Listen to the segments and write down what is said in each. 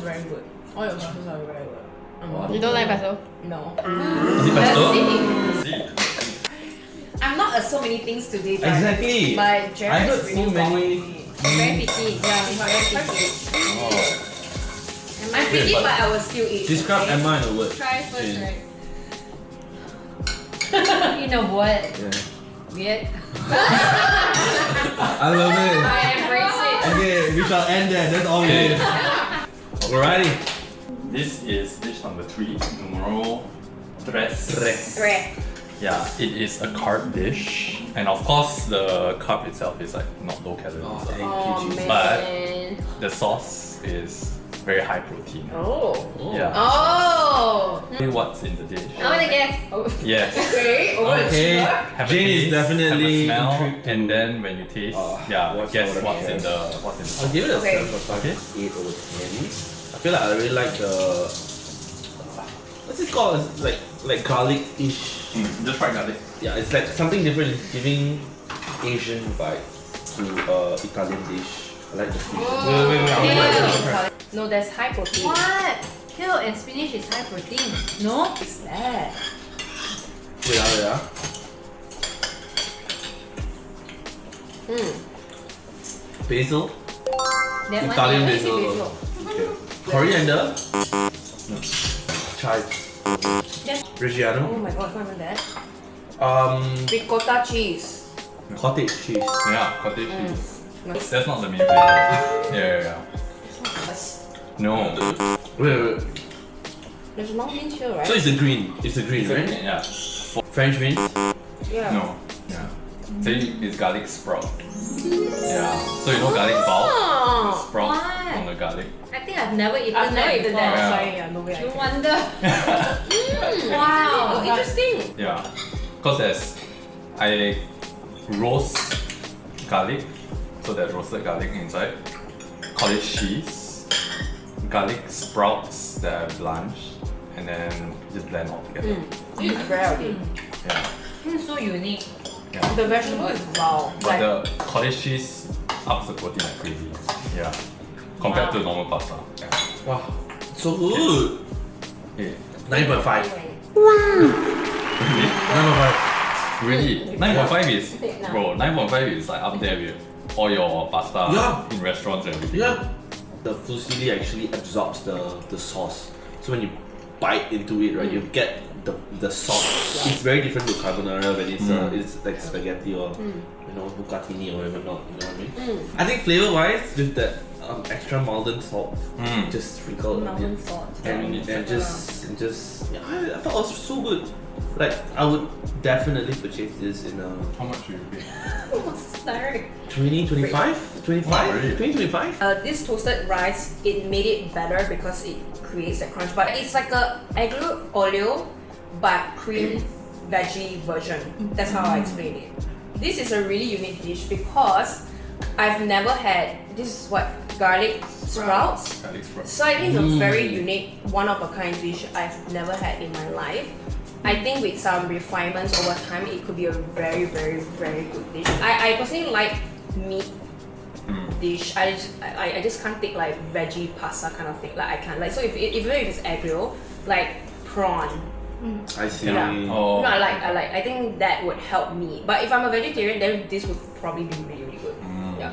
very good. All your sauces are very good. You don't like pesto? No. Is it pesto? I'm not so many things today, but Exactly. But Jared I heard is really so many. Very picky. Yeah, he's very picky. Oh. I'm picky, but I will still eat. Describe okay? Emma in a word. Try first, Jane. right? You know what? Yeah. Weird. I love it. I embrace it. Okay, we shall end there. That's all we need. Alrighty. This is dish number 3, numero tres. Right. Yeah, it is a carb dish, and of course the carb itself is like not low calories. Oh man. But the sauce is very high protein. Oh. Yeah. Oh. What's in the dish? I wanna guess. Oh. Yes. Okay. Oh, Okay. Have a Jane is taste, definitely have a smell, intrigued. and then when you taste, guess what's in the I'll give it a Okay. 7.5. 8 over 10. I feel like I really like the what's it called? It's like garlic-ish. Just fried garlic. Yeah, it's like something different. It's giving Asian vibe to Italian dish. I like the fish. Kale. No, that's high protein. What? Kale and spinach is high protein. No? What's that? Wait, Basil, That Italian one, basil. Basil. Okay. Coriander, chive, Oh Reggiano, my god, not even that. um, Ricotta cheese. cottage cheese. Yeah, cottage cheese. No. That's not the main flavor. Yeah. No. Wait. There's long beans here, right? So it's the green. It's the green, right? Yeah. French beans. yeah. No. Yeah. So it's garlic sprout. Yeah. So you know garlic bulb? Oh. Sprout What? on the garlic. I think I've never eaten I've never that eaten before. that. Yeah. Sorry, yeah, no way. You wonder. Wow. Wow. Oh, interesting. Yeah. Cause I roast garlic, so there's roasted garlic inside, cottage cheese, garlic sprouts that are blanched, and then just blend all together. This is very healthy. Yeah. It's so unique. Yeah. The vegetable is wow. But the cottage cheese ups the protein like crazy. Yeah. Compared to normal pasta. Yeah. Wow, so good. Yeah. 9.5. Really? 9.5. Really? 9.5 is Yeah. bro. 9.5 is like up there with all your pasta Yeah. in restaurants and everything. Yeah. The fusilli actually absorbs the sauce. So when you bite into it, right, you get the sauce. It's very different to carbonara when it's like spaghetti or you know bucatini or whatever not. You know what I mean? I think flavor wise, with that extra Malden salt, just sprinkled a Mountain bit. salt. And just yeah, I thought it was so good. Like I would definitely purchase this in a How much do you pay? Sorry. 2025? 25? Wow, really? 2025? This toasted rice, it made it better because it creates that crunch. But it's like a aglio olio, but cream veggie version. That's how I explain it. This is a really unique dish because I've never had this is what garlic sprouts. Garlic sprouts. So I think it's a very unique, one of a kind dish I've never had in my life. I think with some refinements over time, it could be a very, very, very good dish. I personally like meat dish. I just can't take like veggie pasta kind of thing. Like I can't like so even if it's aglio, like prawn. I see. Yeah. Oh. No, I think that would help me. But if I'm a vegetarian, then this would probably be really, really good. Yeah.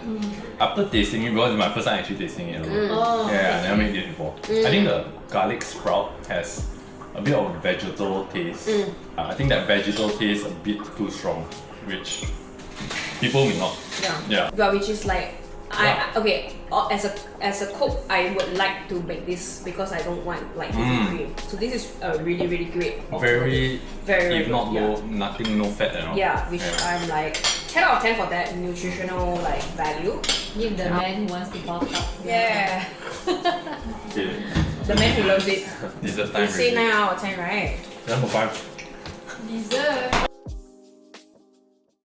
After tasting it, because it's my first time actually tasting it. Oh, Yeah, I never made it before. I think the garlic sprout has a bit of vegetal taste. I think that vegetal taste a bit too strong, which people may not. Yeah. Well, which is like as a cook, I would like to make this because I don't want like heavy cream. So this is a really, really great. Very, very if not good, low, nothing, no fat at all. Yeah, which I'm like 10 out of 10 for that nutritional like value. Give the man who wants to bulk up. Yeah. Okay. The man who loves it. Dessert You time. say 9 out of 10, right? 9.5. Dessert.